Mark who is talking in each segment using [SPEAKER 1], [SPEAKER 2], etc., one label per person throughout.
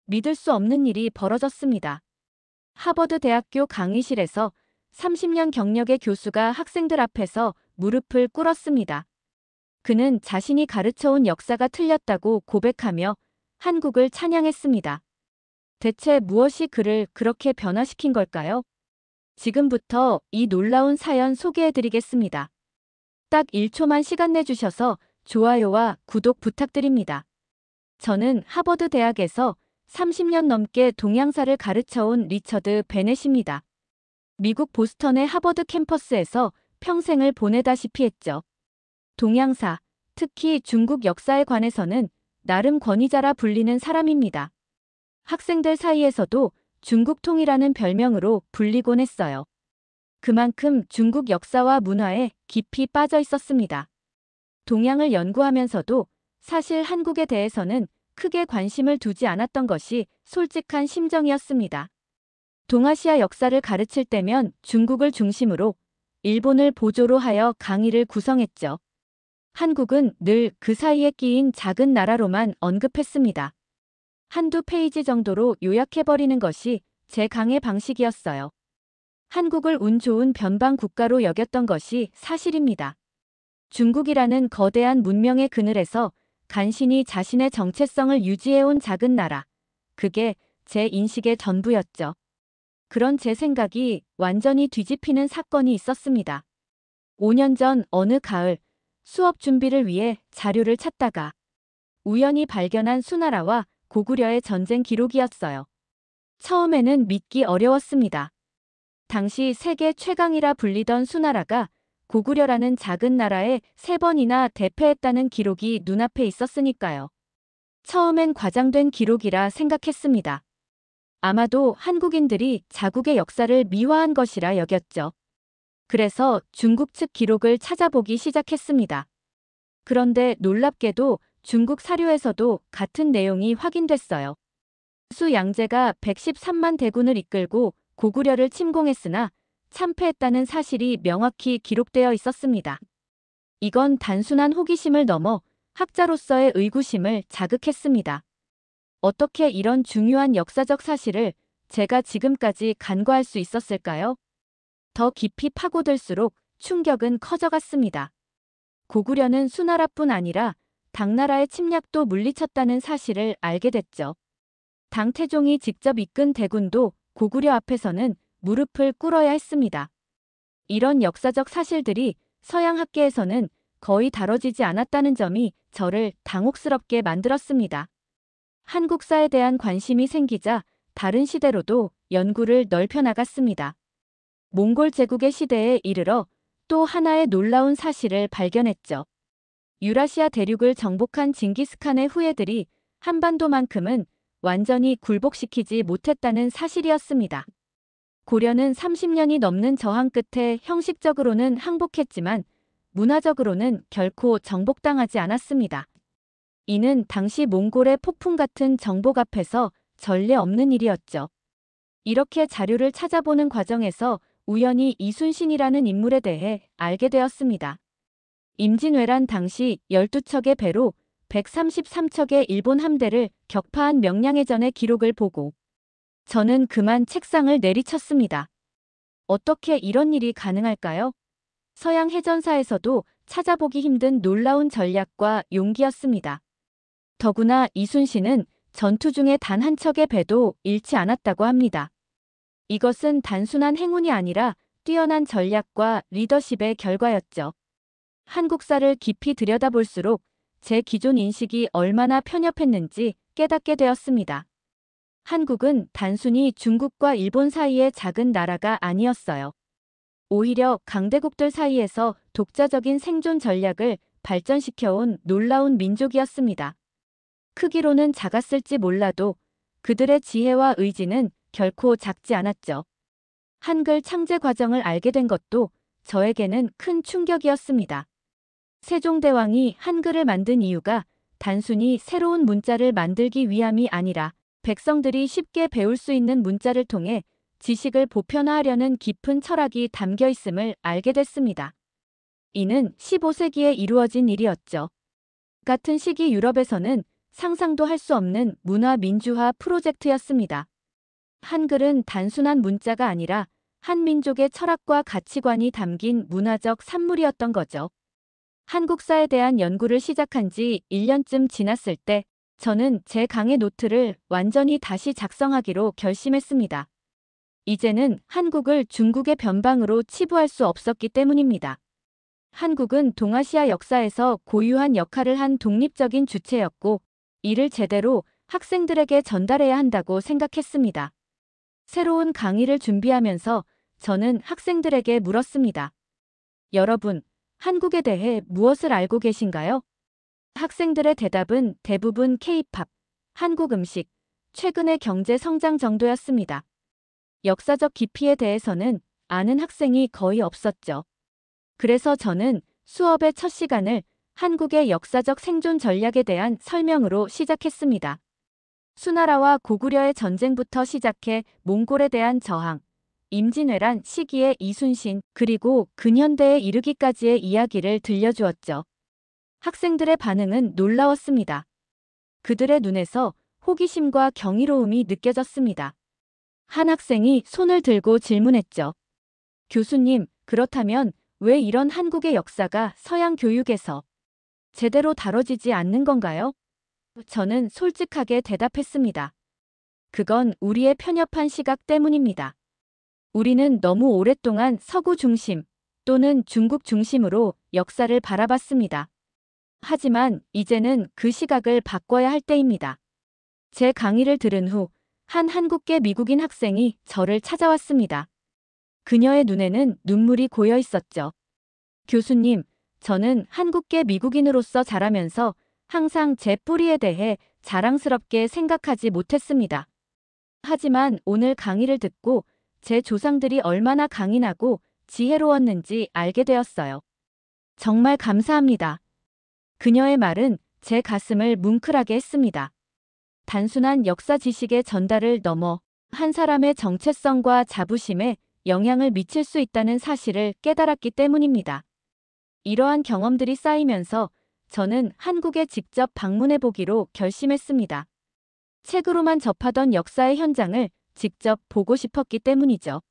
[SPEAKER 1] 믿을 수 없는 일이 벌어졌습니다. 하버드 대학교 강의실에서 30년 경력의 교수가 학생들 앞에서 무릎을 꿇었습니다. 그는 자신이 가르쳐온 역사가 틀렸다고 고백하며 한국을 찬양했습니다. 대체 무엇이 그를 그렇게 변화시킨 걸까요? 지금부터 이 놀라운 사연 소개해드리겠습니다. 딱 1초만 시간 내주셔서 좋아요와 구독 부탁드립니다. 저는 하버드 대학에서 30년 넘게 동양사를 가르쳐온 리처드 베넷입니다. 미국 보스턴의 하버드 캠퍼스에서 평생을 보내다시피 했죠. 동양사, 특히 중국 역사에 관해서는 나름 권위자라 불리는 사람입니다. 학생들 사이에서도 중국통이라는 별명으로 불리곤 했어요. 그만큼 중국 역사와 문화에 깊이 빠져 있었습니다. 동양을 연구하면서도 사실 한국에 대해서는 크게 관심을 두지 않았던 것이 솔직한 심정이었습니다. 동아시아 역사를 가르칠 때면 중국을 중심으로 일본을 보조로 하여 강의를 구성했죠. 한국은 늘 그 사이에 끼인 작은 나라로만 언급했습니다. 한두 페이지 정도로 요약해버리는 것이 제 강의 방식이었어요. 한국을 운 좋은 변방 국가로 여겼던 것이 사실입니다. 중국이라는 거대한 문명의 그늘에서 간신히 자신의 정체성을 유지해온 작은 나라. 그게 제 인식의 전부였죠. 그런 제 생각이 완전히 뒤집히는 사건이 있었습니다. 5년 전 어느 가을, 수업 준비를 위해 자료를 찾다가 우연히 발견한 수나라와 고구려의 전쟁 기록이었어요. 처음에는 믿기 어려웠습니다. 당시 세계 최강이라 불리던 수나라가 고구려라는 작은 나라에 3번이나 대패했다는 기록이 눈앞에 있었으니까요. 처음엔 과장된 기록이라 생각했습니다. 아마도 한국인들이 자국의 역사를 미화한 것이라 여겼죠. 그래서 중국 측 기록을 찾아보기 시작했습니다. 그런데 놀랍게도 중국 사료에서도 같은 내용이 확인됐어요. 수 양제가 113만 대군을 이끌고 고구려를 침공했으나 참패했다는 사실이 명확히 기록되어 있었습니다. 이건 단순한 호기심을 넘어 학자로서의 의구심을 자극했습니다. 어떻게 이런 중요한 역사적 사실을 제가 지금까지 간과할 수 있었을까요? 더 깊이 파고들수록 충격은 커져갔습니다. 고구려는 수나라뿐 아니라 당나라의 침략도 물리쳤다는 사실을 알게 됐죠. 당태종이 직접 이끈 대군도 고구려 앞에서는 무릎을 꿇어야 했습니다. 이런 역사적 사실들이 서양 학계에서는 거의 다뤄지지 않았다는 점이 저를 당혹스럽게 만들었습니다. 한국사에 대한 관심이 생기자 다른 시대로도 연구를 넓혀나갔습니다. 몽골 제국의 시대에 이르러 또 하나의 놀라운 사실을 발견했죠. 유라시아 대륙을 정복한 징기스칸의 후예들이 한반도만큼은 완전히 굴복시키지 못했다는 사실이었습니다. 고려는 30년이 넘는 저항 끝에 형식적으로는 항복했지만 문화적으로는 결코 정복당하지 않았습니다. 이는 당시 몽골의 폭풍 같은 정복 앞에서 전례 없는 일이었죠. 이렇게 자료를 찾아보는 과정에서 우연히 이순신이라는 인물에 대해 알게 되었습니다. 임진왜란 당시 12척의 배로 133척의 일본 함대를 격파한 명량해전의 기록을 보고 저는 그만 책상을 내리쳤습니다. 어떻게 이런 일이 가능할까요? 서양 해전사에서도 찾아보기 힘든 놀라운 전략과 용기였습니다. 더구나 이순신은 전투 중에 단 한 척의 배도 잃지 않았다고 합니다. 이것은 단순한 행운이 아니라 뛰어난 전략과 리더십의 결과였죠. 한국사를 깊이 들여다볼수록 제 기존 인식이 얼마나 편협했는지 깨닫게 되었습니다. 한국은 단순히 중국과 일본 사이의 작은 나라가 아니었어요. 오히려 강대국들 사이에서 독자적인 생존 전략을 발전시켜온 놀라운 민족이었습니다. 크기로는 작았을지 몰라도 그들의 지혜와 의지는 결코 작지 않았죠. 한글 창제 과정을 알게 된 것도 저에게는 큰 충격이었습니다. 세종대왕이 한글을 만든 이유가 단순히 새로운 문자를 만들기 위함이 아니라 백성들이 쉽게 배울 수 있는 문자를 통해 지식을 보편화하려는 깊은 철학이 담겨 있음을 알게 됐습니다. 이는 15세기에 이루어진 일이었죠. 같은 시기 유럽에서는 상상도 할 수 없는 문화 민주화 프로젝트였습니다. 한글은 단순한 문자가 아니라 한 민족의 철학과 가치관이 담긴 문화적 산물이었던 거죠. 한국사에 대한 연구를 시작한 지 1년쯤 지났을 때 저는 제 강의 노트를 완전히 다시 작성하기로 결심했습니다. 이제는 한국을 중국의 변방으로 치부할 수 없었기 때문입니다. 한국은 동아시아 역사에서 고유한 역할을 한 독립적인 주체였고 이를 제대로 학생들에게 전달해야 한다고 생각했습니다. 새로운 강의를 준비하면서 저는 학생들에게 물었습니다. 여러분, 한국에 대해 무엇을 알고 계신가요? 학생들의 대답은 대부분 K-팝, 한국 음식, 최근의 경제 성장 정도였습니다. 역사적 깊이에 대해서는 아는 학생이 거의 없었죠. 그래서 저는 수업의 첫 시간을 한국의 역사적 생존 전략에 대한 설명으로 시작했습니다. 수나라와 고구려의 전쟁부터 시작해 몽골에 대한 저항, 임진왜란 시기의 이순신, 그리고 근현대에 이르기까지의 이야기를 들려주었죠. 학생들의 반응은 놀라웠습니다. 그들의 눈에서 호기심과 경이로움이 느껴졌습니다. 한 학생이 손을 들고 질문했죠. 교수님, 그렇다면 왜 이런 한국의 역사가 서양 교육에서 제대로 다뤄지지 않는 건가요? 저는 솔직하게 대답했습니다. 그건 우리의 편협한 시각 때문입니다. 우리는 너무 오랫동안 서구 중심 또는 중국 중심으로 역사를 바라봤습니다. 하지만 이제는 그 시각을 바꿔야 할 때입니다. 제 강의를 들은 후 한 한국계 미국인 학생이 저를 찾아왔습니다. 그녀의 눈에는 눈물이 고여 있었죠. 교수님, 저는 한국계 미국인으로서 자라면서 항상 제 뿌리에 대해 자랑스럽게 생각하지 못했습니다. 하지만 오늘 강의를 듣고 제 조상들이 얼마나 강인하고 지혜로웠는지 알게 되었어요. 정말 감사합니다. 그녀의 말은 제 가슴을 뭉클하게 했습니다. 단순한 역사 지식의 전달을 넘어 한 사람의 정체성과 자부심에 영향을 미칠 수 있다는 사실을 깨달았기 때문입니다. 이러한 경험들이 쌓이면서 저는 한국에 직접 방문해 보기로 결심했습니다. 책으로만 접하던 역사의 현장을 직접 보고 싶었기 때문이죠.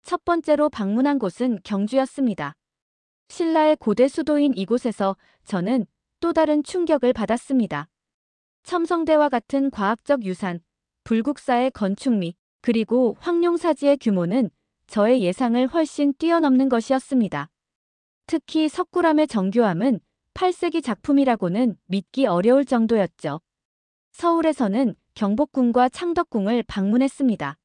[SPEAKER 1] 첫 번째로 방문한 곳은 경주였습니다. 신라의 고대 수도인 이곳에서 저는 또 다른 충격을 받았습니다. 첨성대와 같은 과학적 유산, 불국사의 건축미, 그리고 황룡사지의 규모는 저의 예상을 훨씬 뛰어넘는 것이었습니다. 특히 석굴암의 정교함은 8세기 작품이라고는 믿기 어려울 정도였죠. 서울에서는 경복궁과 창덕궁을 방문했습니다.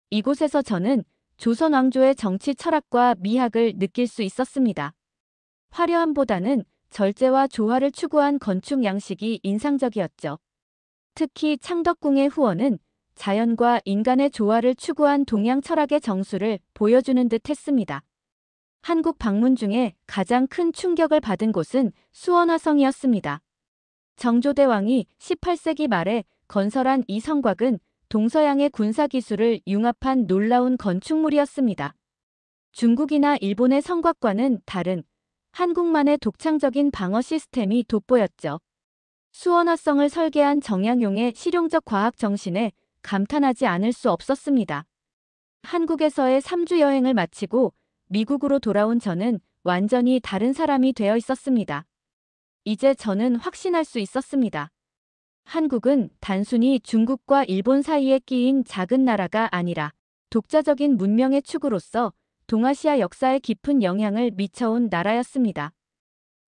[SPEAKER 1] 이곳에서 저는 조선 왕조의 정치 철학과 미학을 느낄 수 있었습니다. 화려함보다는 절제와 조화를 추구한 건축 양식이 인상적이었죠. 특히 창덕궁의 후원은 자연과 인간의 조화를 추구한 동양 철학의 정수를 보여주는 듯 했습니다. 한국 방문 중에 가장 큰 충격을 받은 곳은 수원화성이었습니다. 정조대왕이 18세기 말에 건설한 이 성곽은 동서양의 군사기술을 융합한 놀라운 건축물이었습니다. 중국이나 일본의 성곽과는 다른 한국만의 독창적인 방어 시스템이 돋보였죠. 수원화성을 설계한 정약용의 실용적 과학 정신에 감탄하지 않을 수 없었습니다. 한국에서의 3주 여행을 마치고 미국으로 돌아온 저는 완전히 다른 사람이 되어 있었습니다. 이제 저는 확신할 수 있었습니다. 한국은 단순히 중국과 일본 사이에 끼인 작은 나라가 아니라 독자적인 문명의 축으로서 동아시아 역사에 깊은 영향을 미쳐온 나라였습니다.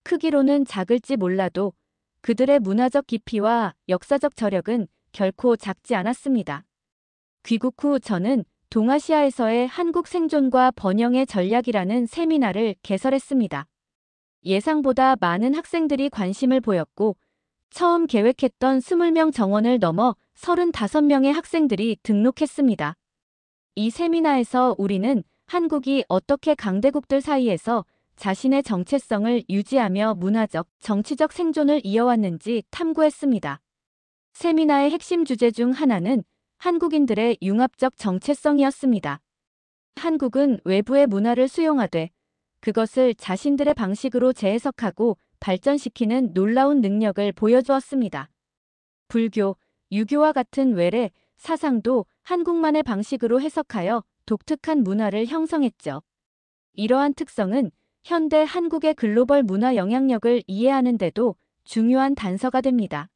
[SPEAKER 1] 크기로는 작을지 몰라도 그들의 문화적 깊이와 역사적 저력은 결코 작지 않았습니다. 귀국 후 저는 동아시아에서의 한국 생존과 번영의 전략이라는 세미나를 개설했습니다. 예상보다 많은 학생들이 관심을 보였고 처음 계획했던 20명 정원을 넘어 35명의 학생들이 등록했습니다. 이 세미나에서 우리는 한국이 어떻게 강대국들 사이에서 자신의 정체성을 유지하며 문화적, 정치적 생존을 이어왔는지 탐구했습니다. 세미나의 핵심 주제 중 하나는 한국인들의 융합적 정체성이었습니다. 한국은 외부의 문화를 수용하되 그것을 자신들의 방식으로 재해석하고 발전시키는 놀라운 능력을 보여주었습니다. 불교, 유교와 같은 외래 사상도 한국만의 방식으로 해석하여 독특한 문화를 형성했죠. 이러한 특성은 현대 한국의 글로벌 문화 영향력을 이해하는 데도 중요한 단서가 됩니다.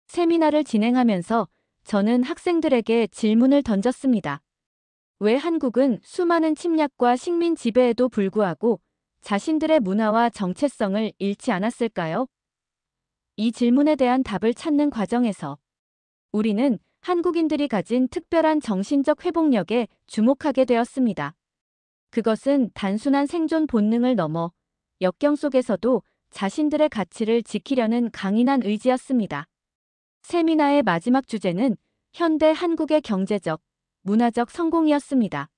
[SPEAKER 1] 세미나를 진행하면서 저는 학생들에게 질문을 던졌습니다. 왜 한국은 수많은 침략과 식민 지배에도 불구하고 자신들의 문화와 정체성을 잃지 않았을까요? 이 질문에 대한 답을 찾는 과정에서 우리는 한국인들이 가진 특별한 정신적 회복력에 주목하게 되었습니다. 그것은 단순한 생존 본능을 넘어 역경 속에서도 자신들의 가치를 지키려는 강인한 의지였습니다. 세미나의 마지막 주제는 현대 한국의 경제적, 문화적 성공이었습니다.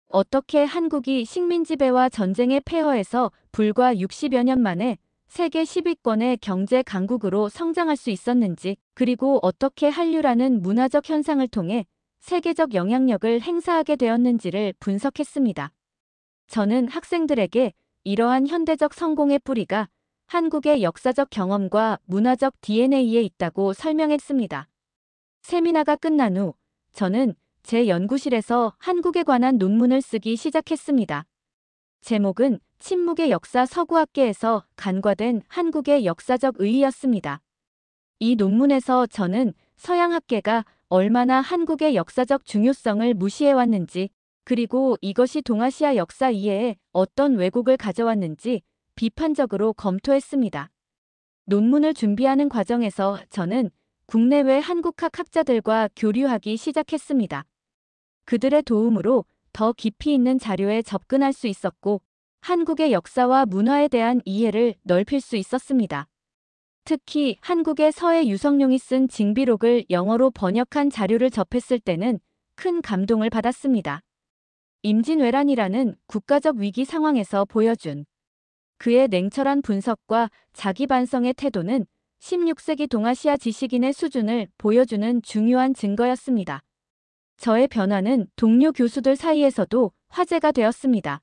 [SPEAKER 1] 어떻게 한국이 식민 지배와 전쟁의 폐허에서 불과 60여 년 만에 세계 10위권의 경제 강국으로 성장할 수 있었는지, 그리고 어떻게 한류라는 문화적 현상을 통해 세계적 영향력을 행사하게 되었는지를 분석했습니다. 저는 학생들에게 이러한 현대적 성공의 뿌리가 한국의 역사적 경험과 문화적 DNA에 있다고 설명했습니다. 세미나가 끝난 후 저는 제 연구실에서 한국에 관한 논문을 쓰기 시작했습니다. 제목은 침묵의 역사 서구학계에서 간과된 한국의 역사적 의의였습니다. 이 논문에서 저는 서양학계가 얼마나 한국의 역사적 중요성을 무시해왔는지, 그리고 이것이 동아시아 역사 이해에 어떤 왜곡을 가져왔는지 비판적으로 검토했습니다. 논문을 준비하는 과정에서 저는 국내외 한국학 학자들과 교류하기 시작했습니다. 그들의 도움으로 더 깊이 있는 자료에 접근할 수 있었고, 한국의 역사와 문화에 대한 이해를 넓힐 수 있었습니다. 특히 한국의 서해 유성룡이 쓴 징비록을 영어로 번역한 자료를 접했을 때는 큰 감동을 받았습니다. 임진왜란이라는 국가적 위기 상황에서 보여준 그의 냉철한 분석과 자기 반성의 태도는 16세기 동아시아 지식인의 수준을 보여주는 중요한 증거였습니다. 저의 변화는 동료 교수들 사이에서도 화제가 되었습니다.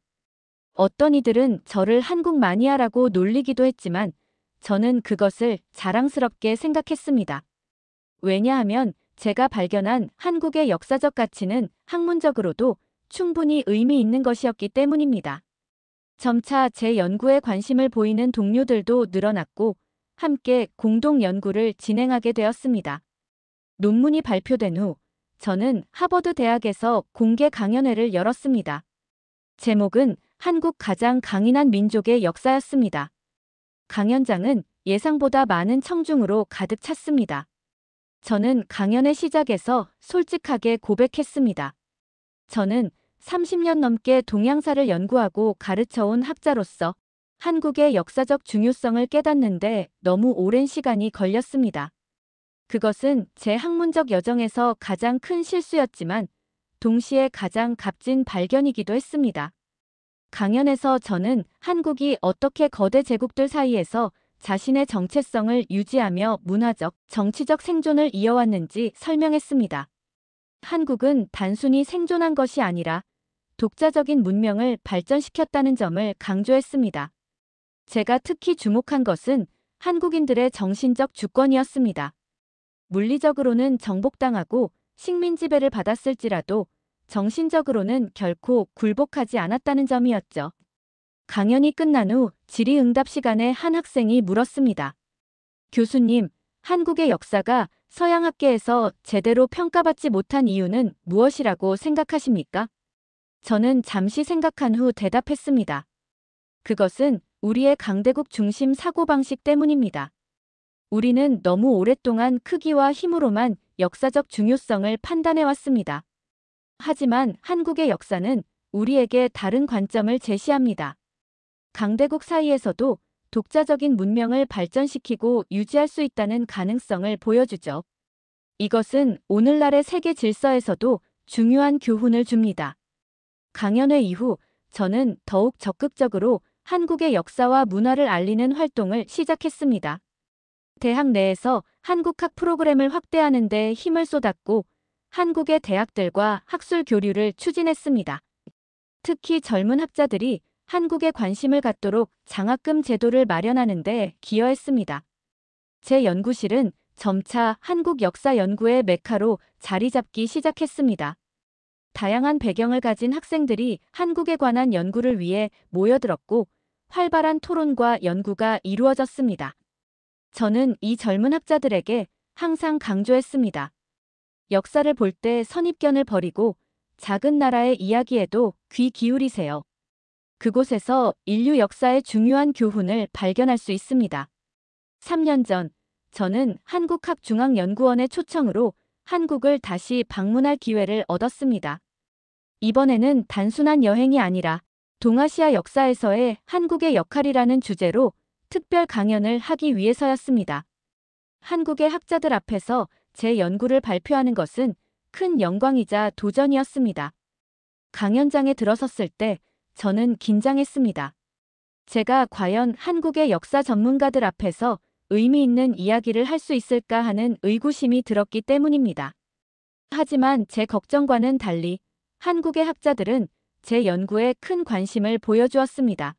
[SPEAKER 1] 어떤 이들은 저를 한국 마니아라고 놀리기도 했지만 저는 그것을 자랑스럽게 생각했습니다. 왜냐하면 제가 발견한 한국의 역사적 가치는 학문적으로도 충분히 의미 있는 것이었기 때문입니다. 점차 제 연구에 관심을 보이는 동료들도 늘어났고 함께 공동 연구를 진행하게 되었습니다. 논문이 발표된 후 저는 하버드 대학에서 공개 강연회를 열었습니다. 제목은 한국 가장 강인한 민족의 역사였습니다. 강연장은 예상보다 많은 청중으로 가득 찼습니다. 저는 강연의 시작에서 솔직하게 고백했습니다. 저는 30년 넘게 동양사를 연구하고 가르쳐온 학자로서 한국의 역사적 중요성을 깨닫는데 너무 오랜 시간이 걸렸습니다. 그것은 제 학문적 여정에서 가장 큰 실수였지만 동시에 가장 값진 발견이기도 했습니다. 강연에서 저는 한국이 어떻게 거대 제국들 사이에서 자신의 정체성을 유지하며 문화적, 정치적 생존을 이어왔는지 설명했습니다. 한국은 단순히 생존한 것이 아니라 독자적인 문명을 발전시켰다는 점을 강조했습니다. 제가 특히 주목한 것은 한국인들의 정신적 주권이었습니다. 물리적으로는 정복당하고 식민 지배를 받았을지라도 정신적으로는 결코 굴복하지 않았다는 점이었죠. 강연이 끝난 후 질의응답 시간에 한 학생이 물었습니다. 교수님, 한국의 역사가 서양학계에서 제대로 평가받지 못한 이유는 무엇이라고 생각하십니까? 저는 잠시 생각한 후 대답했습니다. 그것은 우리의 강대국 중심 사고방식 때문입니다. 우리는 너무 오랫동안 크기와 힘으로만 역사적 중요성을 판단해왔습니다. 하지만 한국의 역사는 우리에게 다른 관점을 제시합니다. 강대국 사이에서도 독자적인 문명을 발전시키고 유지할 수 있다는 가능성을 보여주죠. 이것은 오늘날의 세계 질서에서도 중요한 교훈을 줍니다. 강연회 이후 저는 더욱 적극적으로 한국의 역사와 문화를 알리는 활동을 시작했습니다. 대학 내에서 한국학 프로그램을 확대하는 데 힘을 쏟았고 한국의 대학들과 학술 교류를 추진했습니다. 특히 젊은 학자들이 한국에 관심을 갖도록 장학금 제도를 마련하는 데 기여했습니다. 제 연구실은 점차 한국 역사 연구의 메카로 자리 잡기 시작했습니다. 다양한 배경을 가진 학생들이 한국에 관한 연구를 위해 모여들었고 활발한 토론과 연구가 이루어졌습니다. 저는 이 젊은 학자들에게 항상 강조했습니다. 역사를 볼 때 선입견을 버리고 작은 나라의 이야기에도 귀 기울이세요. 그곳에서 인류 역사의 중요한 교훈을 발견할 수 있습니다. 3년 전, 저는 한국학중앙연구원의 초청으로 한국을 다시 방문할 기회를 얻었습니다. 이번에는 단순한 여행이 아니라 동아시아 역사에서의 한국의 역할이라는 주제로 특별 강연을 하기 위해서였습니다. 한국의 학자들 앞에서 제 연구를 발표하는 것은 큰 영광이자 도전이었습니다. 강연장에 들어섰을 때 저는 긴장했습니다. 제가 과연 한국의 역사 전문가들 앞에서 의미 있는 이야기를 할 수 있을까 하는 의구심이 들었기 때문입니다. 하지만 제 걱정과는 달리 한국의 학자들은 제 연구에 큰 관심을 보여주었습니다.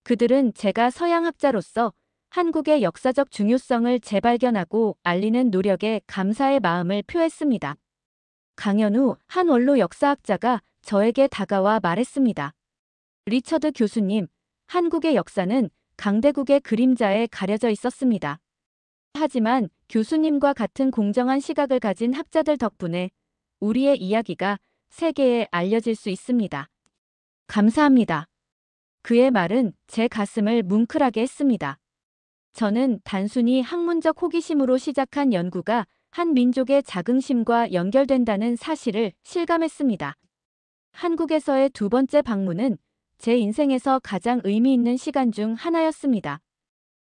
[SPEAKER 1] 그들은 제가 서양 학자로서 한국의 역사적 중요성을 재발견하고 알리는 노력에 감사의 마음을 표했습니다. 강연 후 한 원로 역사학자가 저에게 다가와 말했습니다. 리처드 교수님, 한국의 역사는 강대국의 그림자에 가려져 있었습니다. 하지만 교수님과 같은 공정한 시각을 가진 학자들 덕분에 우리의 이야기가 세계에 알려질 수 있습니다. 감사합니다. 그의 말은 제 가슴을 뭉클하게 했습니다. 저는 단순히 학문적 호기심으로 시작한 연구가 한 민족의 자긍심과 연결된다는 사실을 실감했습니다. 한국에서의 두 번째 방문은 제 인생에서 가장 의미 있는 시간 중 하나였습니다.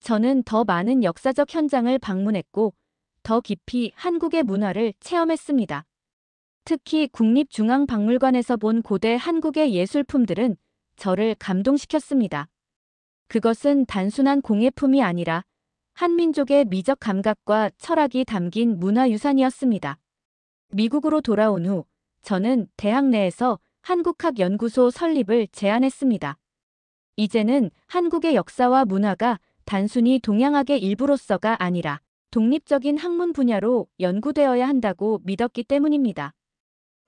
[SPEAKER 1] 저는 더 많은 역사적 현장을 방문했고 더 깊이 한국의 문화를 체험했습니다. 특히 국립중앙박물관에서 본 고대 한국의 예술품들은 저를 감동시켰습니다. 그것은 단순한 공예품이 아니라 한민족의 미적 감각과 철학이 담긴 문화유산이었습니다. 미국으로 돌아온 후 저는 대학 내에서 한국학연구소 설립을 제안했습니다. 이제는 한국의 역사와 문화가 단순히 동양학의 일부로서가 아니라 독립적인 학문 분야로 연구되어야 한다고 믿었기 때문입니다.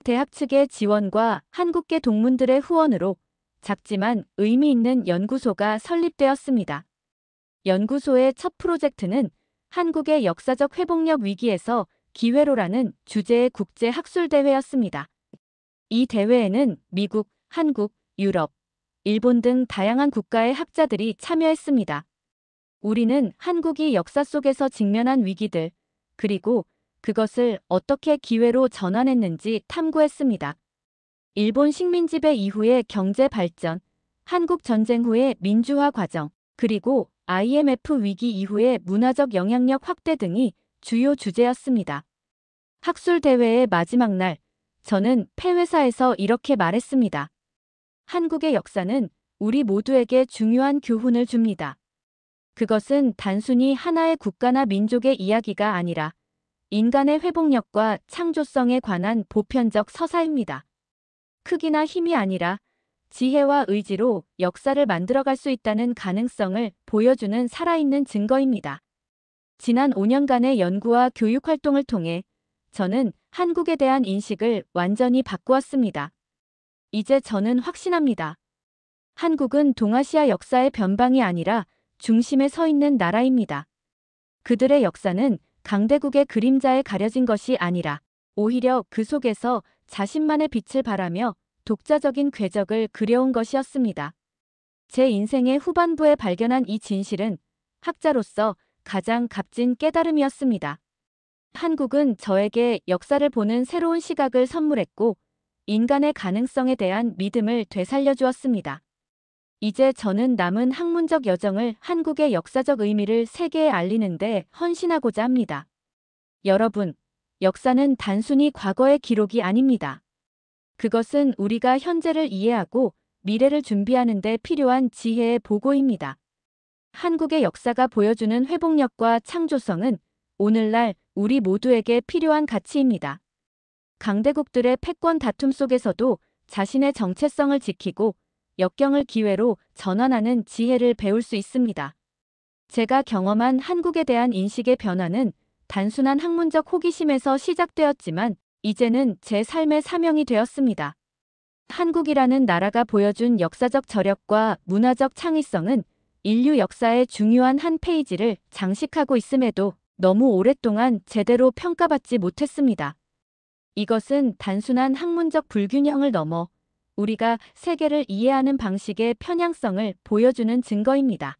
[SPEAKER 1] 대학 측의 지원과 한국계 동문들의 후원으로 작지만 의미 있는 연구소가 설립되었습니다. 연구소의 첫 프로젝트는 한국의 역사적 회복력 위기에서 기회로라는 주제의 국제 학술대회였습니다. 이 대회에는 미국, 한국, 유럽, 일본 등 다양한 국가의 학자들이 참여했습니다. 우리는 한국이 역사 속에서 직면한 위기들, 그리고 그것을 어떻게 기회로 전환했는지 탐구했습니다. 일본 식민지배 이후의 경제 발전, 한국 전쟁 후의 민주화 과정, 그리고 IMF 위기 이후의 문화적 영향력 확대 등이 주요 주제였습니다. 학술대회의 마지막 날, 저는 폐회사에서 이렇게 말했습니다. 한국의 역사는 우리 모두에게 중요한 교훈을 줍니다. 그것은 단순히 하나의 국가나 민족의 이야기가 아니라 인간의 회복력과 창조성에 관한 보편적 서사입니다. 크기나 힘이 아니라 지혜와 의지로 역사를 만들어갈 수 있다는 가능성을 보여주는 살아있는 증거입니다. 지난 5년간의 연구와 교육 활동을 통해 저는 한국에 대한 인식을 완전히 바꾸었습니다. 이제 저는 확신합니다. 한국은 동아시아 역사의 변방이 아니라 중심에 서 있는 나라입니다. 그들의 역사는 강대국의 그림자에 가려진 것이 아니라 오히려 그 속에서 자신만의 빛을 발하며 독자적인 궤적을 그려온 것이었습니다. 제 인생의 후반부에 발견한 이 진실은 학자로서 가장 값진 깨달음이었습니다. 한국은 저에게 역사를 보는 새로운 시각을 선물했고 인간의 가능성에 대한 믿음을 되살려 주었습니다. 이제 저는 남은 학문적 여정을 한국의 역사적 의미를 세계에 알리는 데 헌신하고자 합니다. 여러분, 역사는 단순히 과거의 기록이 아닙니다. 그것은 우리가 현재를 이해하고 미래를 준비하는 데 필요한 지혜의 보고입니다. 한국의 역사가 보여주는 회복력과 창조성은 오늘날 우리 모두에게 필요한 가치입니다. 강대국들의 패권 다툼 속에서도 자신의 정체성을 지키고 역경을 기회로 전환하는 지혜를 배울 수 있습니다. 제가 경험한 한국에 대한 인식의 변화는 단순한 학문적 호기심에서 시작되었지만 이제는 제 삶의 사명이 되었습니다. 한국이라는 나라가 보여준 역사적 저력과 문화적 창의성은 인류 역사의 중요한 한 페이지를 장식하고 있음에도 너무 오랫동안 제대로 평가받지 못했습니다. 이것은 단순한 학문적 불균형을 넘어 우리가 세계를 이해하는 방식의 편향성을 보여주는 증거입니다.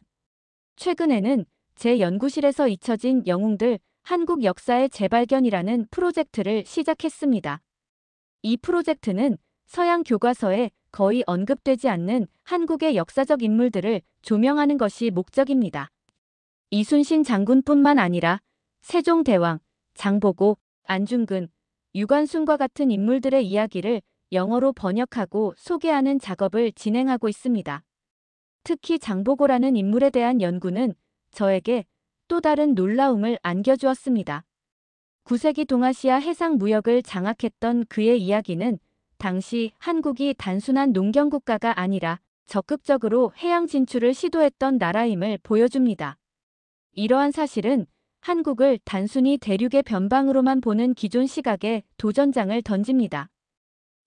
[SPEAKER 1] 최근에는 제 연구실에서 잊혀진 영웅들 한국 역사의 재발견이라는 프로젝트를 시작했습니다. 이 프로젝트는 서양 교과서에 거의 언급되지 않는 한국의 역사적 인물들을 조명하는 것이 목적입니다. 이순신 장군뿐만 아니라 세종대왕, 장보고, 안중근, 유관순과 같은 인물들의 이야기를 영어로 번역하고 소개하는 작업을 진행하고 있습니다. 특히 장보고라는 인물에 대한 연구는 저에게 또 다른 놀라움을 안겨주었습니다. 9세기 동아시아 해상 무역을 장악했던 그의 이야기는 당시 한국이 단순한 농경국가가 아니라 적극적으로 해양 진출을 시도했던 나라임을 보여줍니다. 이러한 사실은 한국을 단순히 대륙의 변방으로만 보는 기존 시각에 도전장을 던집니다.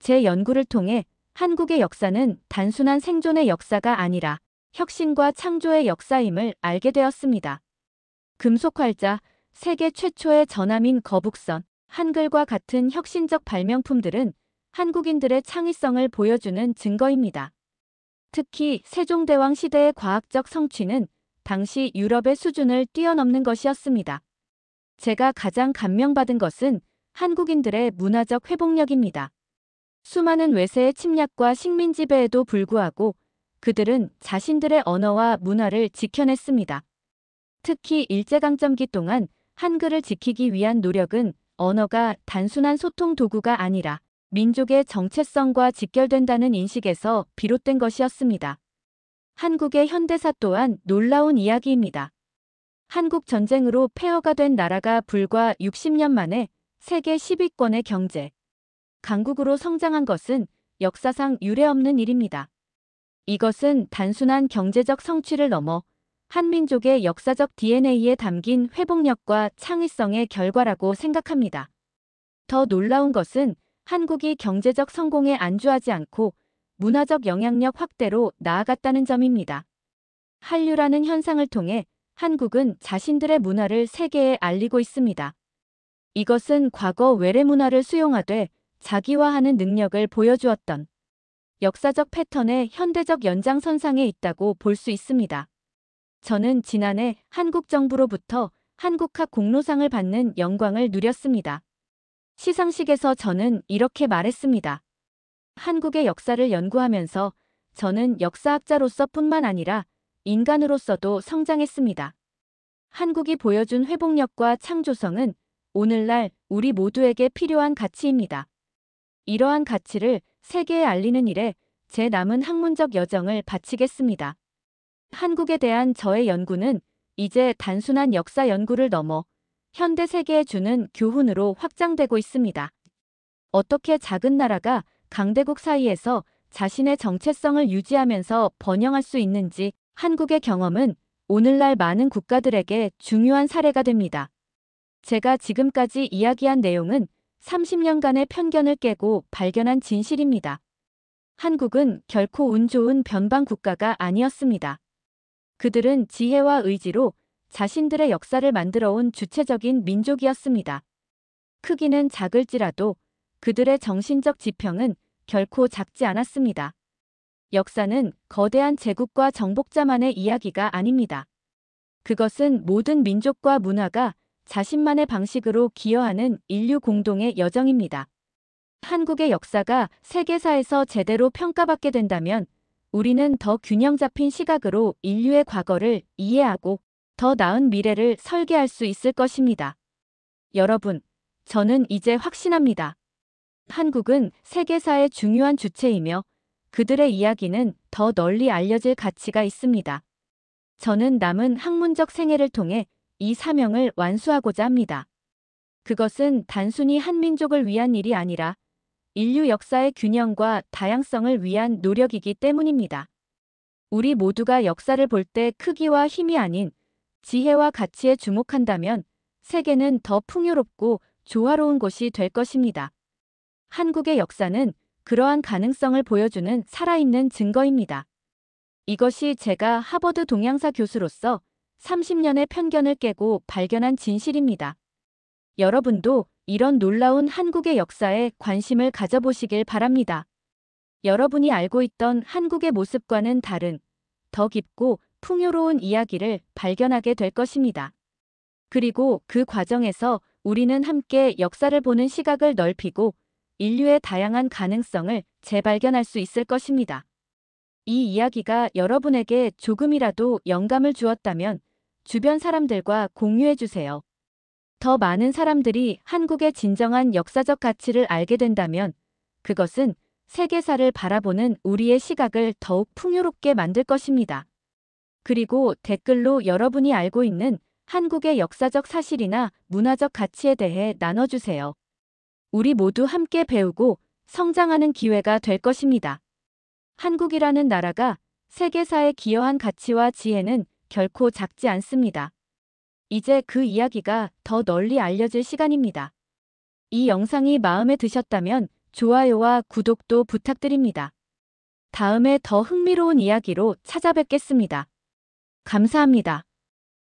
[SPEAKER 1] 제 연구를 통해 한국의 역사는 단순한 생존의 역사가 아니라 혁신과 창조의 역사임을 알게 되었습니다. 금속활자, 세계 최초의 전함인 거북선, 한글과 같은 혁신적 발명품들은 한국인들의 창의성을 보여주는 증거입니다. 특히 세종대왕 시대의 과학적 성취는 당시 유럽의 수준을 뛰어넘는 것이었습니다. 제가 가장 감명받은 것은 한국인들의 문화적 회복력입니다. 수많은 외세의 침략과 식민 지배에도 불구하고 그들은 자신들의 언어와 문화를 지켜냈습니다. 특히 일제강점기 동안 한글을 지키기 위한 노력은 언어가 단순한 소통 도구가 아니라 민족의 정체성과 직결된다는 인식에서 비롯된 것이었습니다. 한국의 현대사 또한 놀라운 이야기입니다. 한국 전쟁으로 폐허가 된 나라가 불과 60년 만에 세계 10위권의 경제 강국으로 성장한 것은 역사상 유례없는 일입니다. 이것은 단순한 경제적 성취를 넘어 한민족의 역사적 DNA에 담긴 회복력과 창의성의 결과라고 생각합니다. 더 놀라운 것은 한국이 경제적 성공에 안주하지 않고 문화적 영향력 확대로 나아갔다는 점입니다. 한류라는 현상을 통해 한국은 자신들의 문화를 세계에 알리고 있습니다. 이것은 과거 외래 문화를 수용하되 자기화하는 능력을 보여주었던 역사적 패턴의 현대적 연장선상에 있다고 볼 수 있습니다. 저는 지난해 한국 정부로부터 한국학 공로상을 받는 영광을 누렸습니다. 시상식에서 저는 이렇게 말했습니다. 한국의 역사를 연구하면서 저는 역사학자로서뿐만 아니라 인간으로서도 성장했습니다. 한국이 보여준 회복력과 창조성은 오늘날 우리 모두에게 필요한 가치입니다. 이러한 가치를 세계에 알리는 일에 제 남은 학문적 여정을 바치겠습니다. 한국에 대한 저의 연구는 이제 단순한 역사 연구를 넘어 현대 세계에 주는 교훈으로 확장되고 있습니다. 어떻게 작은 나라가 강대국 사이에서 자신의 정체성을 유지하면서 번영할 수 있는지 한국의 경험은 오늘날 많은 국가들에게 중요한 사례가 됩니다. 제가 지금까지 이야기한 내용은 30년간의 편견을 깨고 발견한 진실입니다. 한국은 결코 운 좋은 변방 국가가 아니었습니다. 그들은 지혜와 의지로 자신들의 역사를 만들어온 주체적인 민족이었습니다. 크기는 작을지라도 그들의 정신적 지평은 결코 작지 않았습니다. 역사는 거대한 제국과 정복자만의 이야기가 아닙니다. 그것은 모든 민족과 문화가 자신만의 방식으로 기여하는 인류 공동의 여정입니다. 한국의 역사가 세계사에서 제대로 평가받게 된다면 우리는 더 균형 잡힌 시각으로 인류의 과거를 이해하고 더 나은 미래를 설계할 수 있을 것입니다. 여러분, 저는 이제 확신합니다. 한국은 세계사의 중요한 주체이며 그들의 이야기는 더 널리 알려질 가치가 있습니다. 저는 남은 학문적 생애를 통해 이 사명을 완수하고자 합니다. 그것은 단순히 한 민족을 위한 일이 아니라 인류 역사의 균형과 다양성을 위한 노력이기 때문입니다. 우리 모두가 역사를 볼 때 크기와 힘이 아닌 지혜와 가치에 주목한다면 세계는 더 풍요롭고 조화로운 곳이 될 것입니다. 한국의 역사는 그러한 가능성을 보여주는 살아있는 증거입니다. 이것이 제가 하버드 동양사 교수로서 30년의 편견을 깨고 발견한 진실입니다. 여러분도 이런 놀라운 한국의 역사에 관심을 가져보시길 바랍니다. 여러분이 알고 있던 한국의 모습과는 다른 더 깊고 풍요로운 이야기를 발견하게 될 것입니다. 그리고 그 과정에서 우리는 함께 역사를 보는 시각을 넓히고 인류의 다양한 가능성을 재발견할 수 있을 것입니다. 이 이야기가 여러분에게 조금이라도 영감을 주었다면 주변 사람들과 공유해 주세요. 더 많은 사람들이 한국의 진정한 역사적 가치를 알게 된다면 그것은 세계사를 바라보는 우리의 시각을 더욱 풍요롭게 만들 것입니다. 그리고 댓글로 여러분이 알고 있는 한국의 역사적 사실이나 문화적 가치에 대해 나눠주세요. 우리 모두 함께 배우고 성장하는 기회가 될 것입니다. 한국이라는 나라가 세계사에 기여한 가치와 지혜는 결코 작지 않습니다. 이제 그 이야기가 더 널리 알려질 시간입니다. 이 영상이 마음에 드셨다면 좋아요와 구독도 부탁드립니다. 다음에 더 흥미로운 이야기로 찾아뵙겠습니다. 감사합니다.